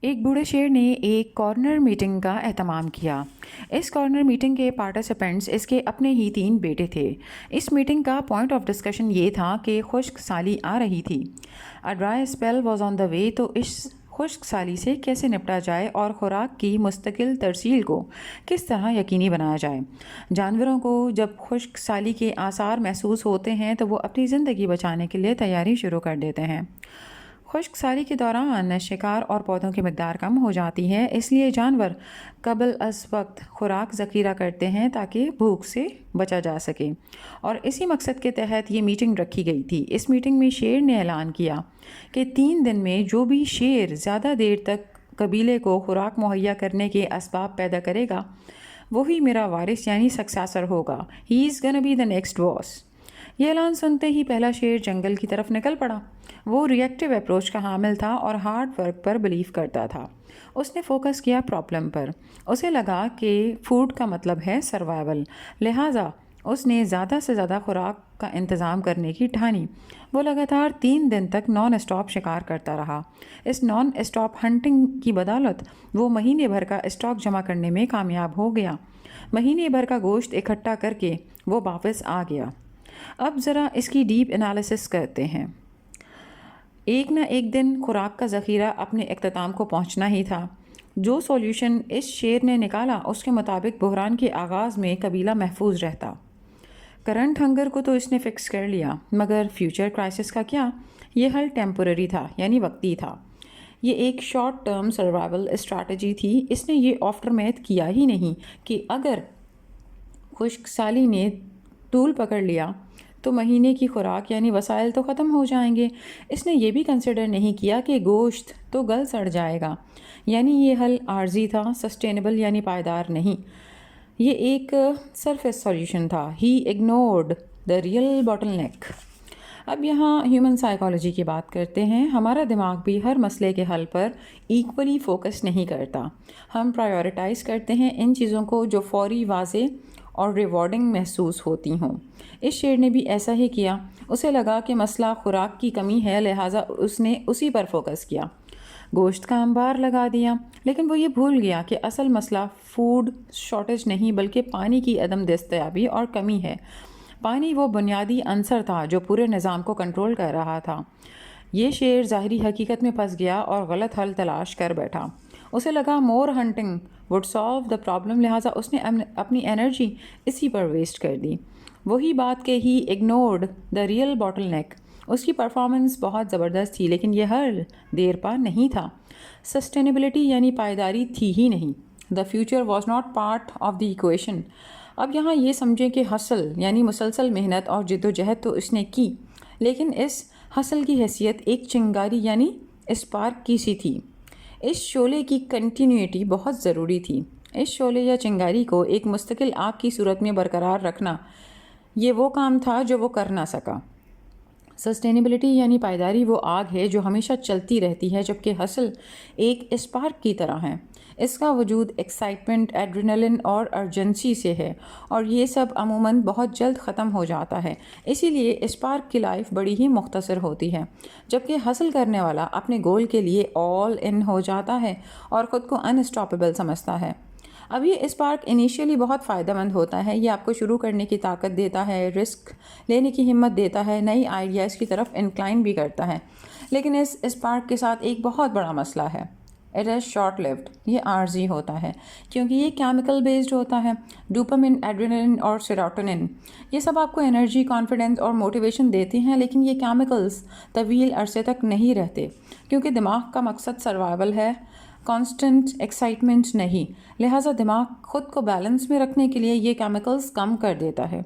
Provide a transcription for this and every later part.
ایک بوڑھے شیر نے ایک کارنر میٹنگ کا اہتمام کیا۔ اس کارنر میٹنگ کے پارٹیسپینٹس اس کے اپنے ہی 3 بیٹے تھے۔ اس میٹنگ کا پوائنٹ آف ڈسکشن یہ تھا کہ خشک سالی آ رہی تھی۔ A dry spell was on the way، تو اس خشک سالی سے کیسے نپٹا جائے اور خوراک کی مستقل ترسیل کو کس طرح یقینی بنایا جائے۔ جانوروں کو جب خشک سالی کے آثار محسوس ہوتے ہیں تو وہ اپنی زندگی بچانے کے لیے تیاری شروع کر دیتے ہیں۔ خشک سالی کے دوران شکار اور پودوں کی مقدار کم ہو جاتی ہے، اس لیے جانور قبل از وقت خوراک ذخیرہ کرتے ہیں تاکہ بھوک سے بچا جا سکے، اور اسی مقصد کے تحت یہ میٹنگ رکھی گئی تھی۔ اس میٹنگ میں شیر نے اعلان کیا کہ 3 دن میں جو بھی شیر زیادہ دیر تک قبیلے کو خوراک مہیا کرنے کے اسباب پیدا کرے گا وہی میرا وارث یعنی سکسیسر ہوگا۔ ہی از گonna بی the next boss۔ یہ اعلان سنتے ہی پہلا شیر جنگل کی طرف نکل پڑا۔ وہ ری ایکٹیو اپروچ کا حامل تھا اور ہارڈ ورک پر بلیو کرتا تھا۔ اس نے فوکس کیا پرابلم پر۔ اسے لگا کہ فوڈ کا مطلب ہے سروائیول، لہٰذا اس نے زیادہ سے زیادہ خوراک کا انتظام کرنے کی ٹھانی۔ وہ لگاتار 3 دن تک نان اسٹاپ شکار کرتا رہا۔ اس نان اسٹاپ ہنٹنگ کی بدولت وہ مہینے بھر کا اسٹاک جمع کرنے میں کامیاب ہو گیا۔ مہینے بھر کا گوشت اکٹھا کر کے وہ واپس آ گیا۔ اب ذرا اس کی ڈیپ انالیسس کرتے ہیں۔ ایک نہ ایک دن خوراک کا ذخیرہ اپنے اختتام کو پہنچنا ہی تھا۔ جو سولوشن اس شیر نے نکالا اس کے مطابق بحران کے آغاز میں قبیلہ محفوظ رہتا۔ کرنٹ ہنگر کو تو اس نے فکس کر لیا، مگر فیوچر کرائسس کا کیا؟ یہ حل ٹیمپورری تھا، یعنی وقتی تھا۔ یہ ایک شارٹ ٹرم سروائیول اسٹریٹجی تھی۔ اس نے یہ آفٹر میتھ کیا ہی نہیں کہ اگر خشک سالی نے طول پکڑ لیا تو مہینے کی خوراک یعنی وسائل تو ختم ہو جائیں گے۔ اس نے یہ بھی کنسیڈر نہیں کیا کہ گوشت تو گل سڑ جائے گا، یعنی یہ حل عارضی تھا، سسٹینیبل یعنی پائیدار نہیں۔ یہ ایک سرفیس سولیوشن تھا۔ ہی اگنورڈ دا ریئل باٹل نیک۔ اب یہاں ہیومن سائیکالوجی کی بات کرتے ہیں۔ ہمارا دماغ بھی ہر مسئلے کے حل پر ایکولی فوکس نہیں کرتا۔ ہم پرائیورٹائز کرتے ہیں ان چیزوں کو جو فوری، واضح اور ریوارڈنگ محسوس ہوتی ہوں۔ اس شیر نے بھی ایسا ہی کیا۔ اسے لگا کہ مسئلہ خوراک کی کمی ہے، لہٰذا اس نے اسی پر فوکس کیا، گوشت کا انبار لگا دیا۔ لیکن وہ یہ بھول گیا کہ اصل مسئلہ فوڈ شارٹیج نہیں بلکہ پانی کی عدم دستیابی اور کمی ہے۔ پانی وہ بنیادی عنصر تھا جو پورے نظام کو کنٹرول کر رہا تھا۔ یہ شیر ظاہری حقیقت میں پھنس گیا اور غلط حل تلاش کر بیٹھا۔ اسے لگا more hunting would solve the problem, لہٰذا اس نے اپنی انرجی اسی پر ویسٹ کر دی۔ وہی بات کہ ہی اگنورڈ دا ریئل باٹل نیک۔ اس کی پرفارمنس بہت زبردست تھی لیکن یہ حل دیر پا نہیں تھا۔ سسٹینیبلٹی یعنی پائیداری تھی ہی نہیں۔ The future was not part of the equation. اب یہاں یہ سمجھیں کہ حصل یعنی مسلسل محنت اور جد و جہد تو اس نے کی، لیکن اس حصل کی حیثیت ایک چنگاری یعنی اسپارک کی سی تھی۔ اس شعلے کی کنٹینیوٹی بہت ضروری تھی۔ اس شعلے یا چنگاری کو ایک مستقل آگ کی صورت میں برقرار رکھنا، یہ وہ کام تھا جو وہ کر نہ سکا۔ سسٹینیبلٹی یعنی پائیداری وہ آگ ہے جو ہمیشہ چلتی رہتی ہے، جبکہ حصل ایک اسپارک کی طرح ہے۔ اس کا وجود ایکسائٹمنٹ، ایڈرینلن اور ارجنسی سے ہے، اور یہ سب عموماً بہت جلد ختم ہو جاتا ہے۔ اسی لیے اسپارک کی لائف بڑی ہی مختصر ہوتی ہے، جبکہ حاصل کرنے والا اپنے گول کے لیے آل ان ہو جاتا ہے اور خود کو انسٹاپیبل سمجھتا ہے۔ اب یہ اسپارک انیشیلی بہت فائدہ مند ہوتا ہے۔ یہ آپ کو شروع کرنے کی طاقت دیتا ہے، رسک لینے کی ہمت دیتا ہے، نئی آئیڈیاز کی طرف انکلائن بھی کرتا ہے۔ لیکن اس اسپارک کے ساتھ ایک بہت بڑا مسئلہ ہے۔ It is short lived. یہ عارضی ہوتا ہے کیونکہ یہ کیمیکل بیسڈ ہوتا ہے۔ ڈوپامن، ایڈرینلن اور سیروٹونن، یہ سب آپ کو انرجی، کانفیڈنس اور موٹیویشن دیتے ہیں، لیکن یہ کیمیکلز طویل عرصے تک نہیں رہتے کیونکہ دماغ کا مقصد سروائیول ہے، کانسٹنٹ ایکسائٹمنٹ نہیں۔ لہٰذا دماغ خود کو بیلنس میں رکھنے کے لیے یہ کیمیکلز کم کر دیتا ہے۔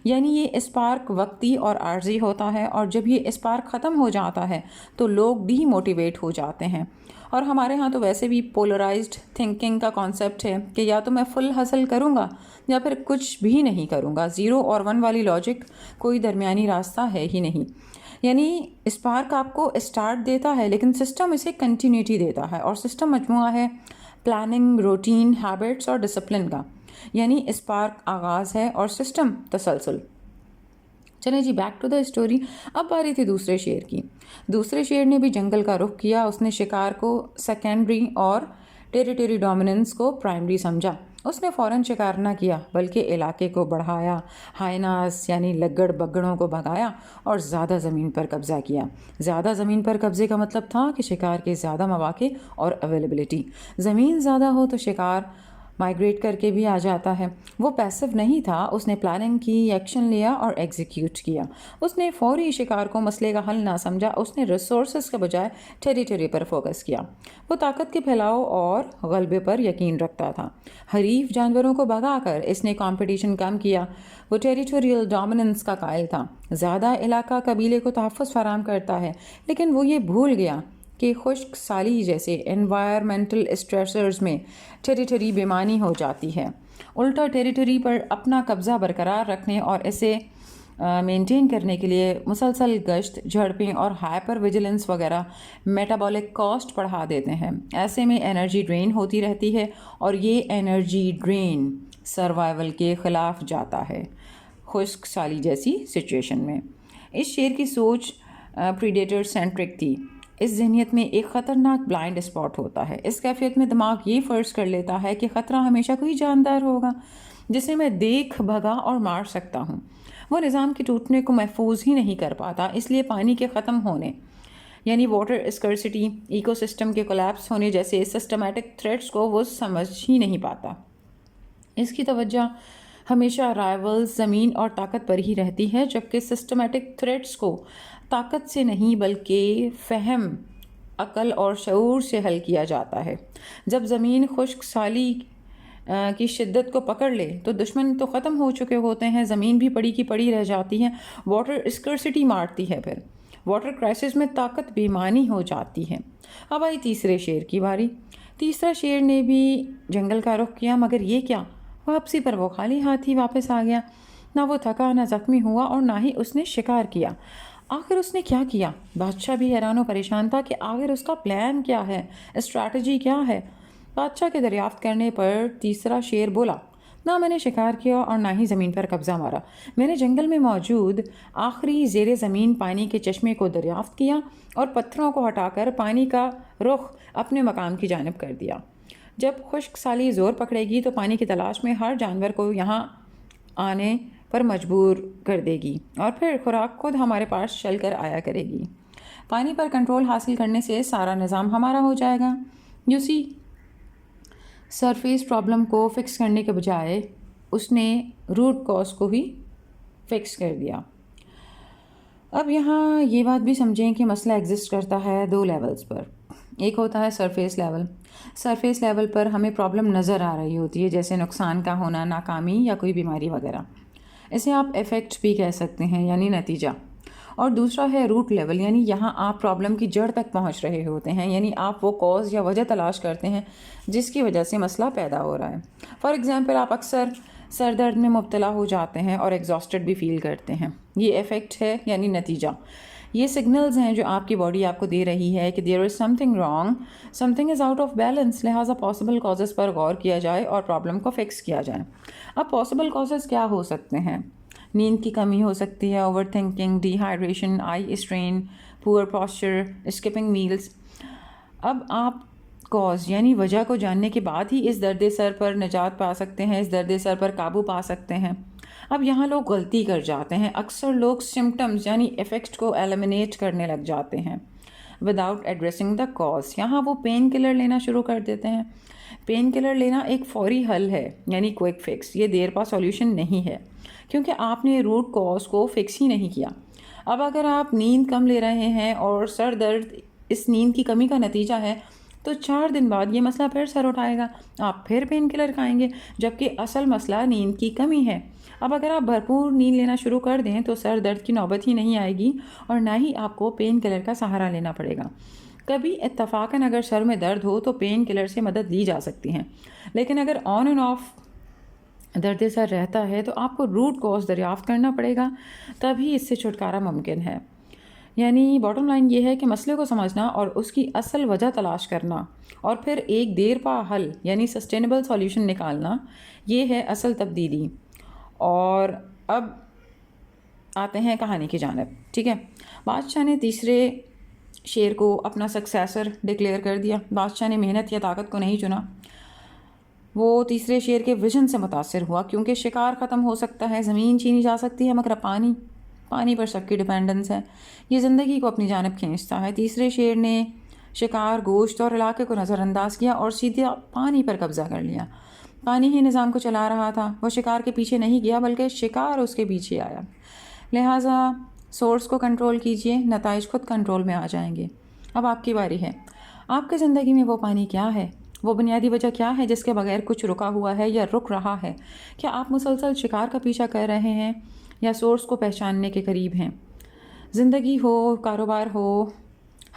یعنی یہ اسپارک وقتی اور عارضی ہوتا ہے، اور جب یہ اسپارک ختم ہو جاتا ہے تو لوگ ڈی موٹیویٹ ہو جاتے ہیں۔ اور ہمارے ہاں تو ویسے بھی پولرائزڈ تھنکنگ کا کانسیپٹ ہے کہ یا تو میں فل حاصل کروں گا یا پھر کچھ بھی نہیں کروں گا۔ 0 اور 1 والی لاجک کوئی درمیانی راستہ ہے ہی نہیں۔ یعنی اسپارک آپ کو اسٹارٹ دیتا ہے لیکن سسٹم اسے کنٹینیوٹی دیتا ہے، اور سسٹم مجموعہ ہے پلاننگ، روٹین، ہیبٹس اور ڈسپلن کا۔ یعنی اسپارک آغاز ہے اور سسٹم تسلسل۔ چلیں جی بیک ٹو دا اسٹوری. اب باری تھی دوسرے شیر کی. دوسرے شیر نے بھی جنگل کا رخ کیا. اس نے شکار کو سیکنڈری اور ٹیریٹری ڈومیننس کو پرائمری سمجھا. اس نے فوراً شکار نہ کیا بلکہ علاقے کو بڑھایا، ہائناس یعنی لگڑ بگڑوں کو بھگایا اور زیادہ زمین پر قبضہ کیا. زیادہ زمین پر قبضے کا مطلب تھا کہ شکار کے زیادہ مواقع اور اویلیبلٹی. زمین زیادہ ہو تو شکار مائیگریٹ کر کے بھی آ جاتا ہے. وہ پیسو نہیں تھا. اس نے پلاننگ کی، ایکشن لیا اور ایگزیکیوٹ کیا. اس نے فوری شکار کو مسئلے کا حل نہ سمجھا. اس نے ریسورسز کے بجائے ٹیریٹری پر فوکس کیا. وہ طاقت کے پھیلاؤ اور غلبے پر یقین رکھتا تھا. حریف جانوروں کو بھگا کر اس نے کمپٹیشن کم کیا. وہ ٹیریٹوریل ڈومیننس کا قائل تھا. زیادہ علاقہ قبیلے کو تحفظ فراہم کرتا ہے، لیکن وہ یہ بھول گیا کہ خشک سالی جیسے انوائرمنٹل اسٹریسرز میں ٹیریٹری بے معنی ہو جاتی ہے. الٹا ٹیریٹری پر اپنا قبضہ برقرار رکھنے اور اسے مینٹین کرنے کے لیے مسلسل گشت، جھڑپیں اور ہائپر ویجیلنس وغیرہ میٹابولک کاسٹ بڑھا دیتے ہیں. ایسے میں انرجی ڈرین ہوتی رہتی ہے اور یہ انرجی ڈرین سروائیول کے خلاف جاتا ہے خشک سالی جیسی سچویشن میں. اس شیر کی سوچ پریڈیٹر سینٹرک تھی. اس ذہنیت میں ایک خطرناک بلائنڈ اسپاٹ ہوتا ہے. اس کیفیت میں دماغ یہ فرض کر لیتا ہے کہ خطرہ ہمیشہ کوئی جاندار ہوگا جسے میں دیکھ بھگا اور مار سکتا ہوں. وہ نظام کے ٹوٹنے کو محفوظ ہی نہیں کر پاتا. اس لیے پانی کے ختم ہونے یعنی واٹر اسکرسٹی، ایکو سسٹم کے کولیپس ہونے جیسے سسٹمیٹک تھریٹس کو وہ سمجھ ہی نہیں پاتا. اس کی توجہ ہمیشہ رائیولز، زمین اور طاقت پر ہی رہتی ہے، جبکہ سسٹمیٹک تھریٹس کو طاقت سے نہیں بلکہ فہم، عقل اور شعور سے حل کیا جاتا ہے. جب زمین خشک سالی کی شدت کو پکڑ لے تو دشمن تو ختم ہو چکے ہوتے ہیں، زمین بھی پڑی کی پڑی رہ جاتی ہے. واٹر اسکرسٹی مارتی ہے. پھر واٹر کرائسس میں طاقت بے معنی ہو جاتی ہے. اب آئی تیسرے شیر کی باری. تیسرا شیر نے بھی جنگل کا رخ کیا، مگر یہ کیا، واپسی پر وہ خالی ہاتھ ہی واپس آ گیا. نہ وہ تھکا، نہ زخمی ہوا اور نہ ہی اس نے شکار کیا. آخر اس نے کیا کیا؟ بادشاہ بھی حیران و پریشان تھا کہ آخر اس کا پلان کیا ہے، اسٹریٹجی کیا ہے. بادشاہ کے دریافت کرنے پر تیسرا شیر بولا، نہ میں نے شکار کیا اور نہ ہی زمین پر قبضہ مارا. میں نے جنگل میں موجود آخری زیر زمین پانی کے چشمے کو دریافت کیا اور پتھروں کو ہٹا کر پانی کا رخ اپنے مقام کی جانب کر دیا. جب خشک سالی زور پکڑے گی تو پانی کی تلاش میں ہر جانور کو یہاں آنے پر مجبور کر دے گی اور پھر خوراک خود ہمارے پاس چل کر آیا کرے گی. پانی پر کنٹرول حاصل کرنے سے سارا نظام ہمارا ہو جائے گا. یوسی سرفیس پرابلم کو فکس کرنے کے بجائے اس نے روٹ کاز کو ہی فکس کر دیا. اب یہاں یہ بات بھی سمجھیں کہ مسئلہ ایگزسٹ کرتا ہے دو لیولز پر. ایک ہوتا ہے سرفیس لیول. سرفیس لیول پر ہمیں پرابلم نظر آ رہی ہوتی ہے، جیسے نقصان کا ہونا، ناکامی یا کوئی بیماری وغیرہ. اسے آپ ایفیکٹ بھی کہہ سکتے ہیں، یعنی نتیجہ. اور دوسرا ہے روٹ لیول، یعنی یہاں آپ پرابلم کی جڑ تک پہنچ رہے ہوتے ہیں، یعنی آپ وہ کاز یا وجہ تلاش کرتے ہیں جس کی وجہ سے مسئلہ پیدا ہو رہا ہے. فار ایگزامپل، آپ اکثر سر درد میں مبتلا ہو جاتے ہیں اور ایگزاسٹڈ بھی فیل کرتے ہیں. یہ ایفیکٹ ہے، یعنی نتیجہ. یہ سگنلز ہیں جو آپ کی باڈی آپ کو دے رہی ہے کہ there is something wrong, something is out of balance. لہٰذا پاسبل کازز پر غور کیا جائے اور پرابلم کو فکس کیا جائے. اب پاسبل کازز کیا ہو سکتے ہیں؟ نیند کی کمی ہو سکتی ہے، اوور تھنکنگ، ڈی ہائیڈریشن، آئی اسٹرین، پور پاسچر، اسکپنگ میلز. اب آپ کاز یعنی وجہ کو جاننے کے بعد ہی اس درد سر پر نجات پا سکتے ہیں، اس درد سر پر قابو پا سکتے ہیں. اب یہاں لوگ غلطی کر جاتے ہیں. اکثر لوگ سمٹمز یعنی ایفیکٹ کو ایلیمنیٹ کرنے لگ جاتے ہیں وداؤٹ ایڈریسنگ دا کاز. یہاں وہ پین کلر لینا شروع کر دیتے ہیں. پین کلر لینا ایک فوری حل ہے، یعنی کوئک فکس. یہ دیر پا سولیوشن نہیں ہے کیونکہ آپ نے روٹ کاز کو فکس ہی نہیں کیا. اب اگر آپ نیند کم لے رہے ہیں اور سر درد اس نیند کی کمی کا نتیجہ ہے تو 4 دن بعد یہ مسئلہ پھر سر اٹھائے گا، آپ پھر پین کلر کھائیں گے، جبکہ اصل مسئلہ نیند کی کمی ہے. اب اگر آپ بھرپور نیند لینا شروع کر دیں تو سر درد کی نوبت ہی نہیں آئے گی اور نہ ہی آپ کو پین کلر کا سہارا لینا پڑے گا. کبھی اتفاقاً اگر سر میں درد ہو تو پین کلر سے مدد لی جا سکتی ہے، لیکن اگر آن اینڈ آف درد سر رہتا ہے تو آپ کو روٹ کاز دریافت کرنا پڑے گا، تبھی اس سے چھٹکارا ممکن ہے. یعنی باٹم لائن یہ ہے کہ مسئلے کو سمجھنا اور اس کی اصل وجہ تلاش کرنا اور پھر ایک دیر پا حل یعنی سسٹینیبل سولیوشن نکالنا، یہ ہے اصل تبدیلی. اور اب آتے ہیں کہانی کی جانب. ٹھیک ہے. بادشاہ نے تیسرے شیر کو اپنا سکسیسر ڈکلیئر کر دیا. بادشاہ نے محنت یا طاقت کو نہیں چنا. وہ تیسرے شیر کے ویژن سے متاثر ہوا کیونکہ شکار ختم ہو سکتا ہے, زمین چھینی جا سکتی ہے, مگر پانی پر سب کی ڈیپینڈنس ہے. یہ زندگی کو اپنی جانب کھینچتا ہے. تیسرے شیر نے شکار, گوشت اور علاقے کو نظر انداز کیا اور سیدھا پانی پر قبضہ کر لیا. پانی ہی نظام کو چلا رہا تھا. وہ شکار کے پیچھے نہیں گیا بلکہ شکار اس کے پیچھے آیا. لہٰذا سورس کو کنٹرول کیجئے, نتائج خود کنٹرول میں آ جائیں گے. اب آپ کی باری ہے. آپ کی زندگی میں وہ پانی کیا ہے؟ وہ بنیادی وجہ کیا ہے جس کے بغیر کچھ رکا ہوا ہے یا رک رہا ہے؟ کیا آپ مسلسل شکار کا پیچھا کر رہے ہیں یا سورس کو پہچاننے کے قریب ہیں؟ زندگی ہو, کاروبار ہو,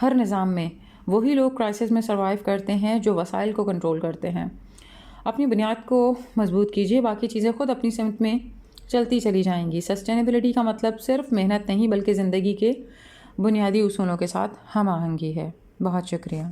ہر نظام میں وہی لوگ کرائسس میں سروائیو کرتے ہیں جو وسائل کو کنٹرول کرتے ہیں. اپنی بنیاد کو مضبوط کیجیے, باقی چیزیں خود اپنی سمت میں چلتی چلی جائیں گی. سسٹینیبلٹی کا مطلب صرف محنت نہیں بلکہ زندگی کے بنیادی اصولوں کے ساتھ ہم آہنگی ہے. بہت شکریہ.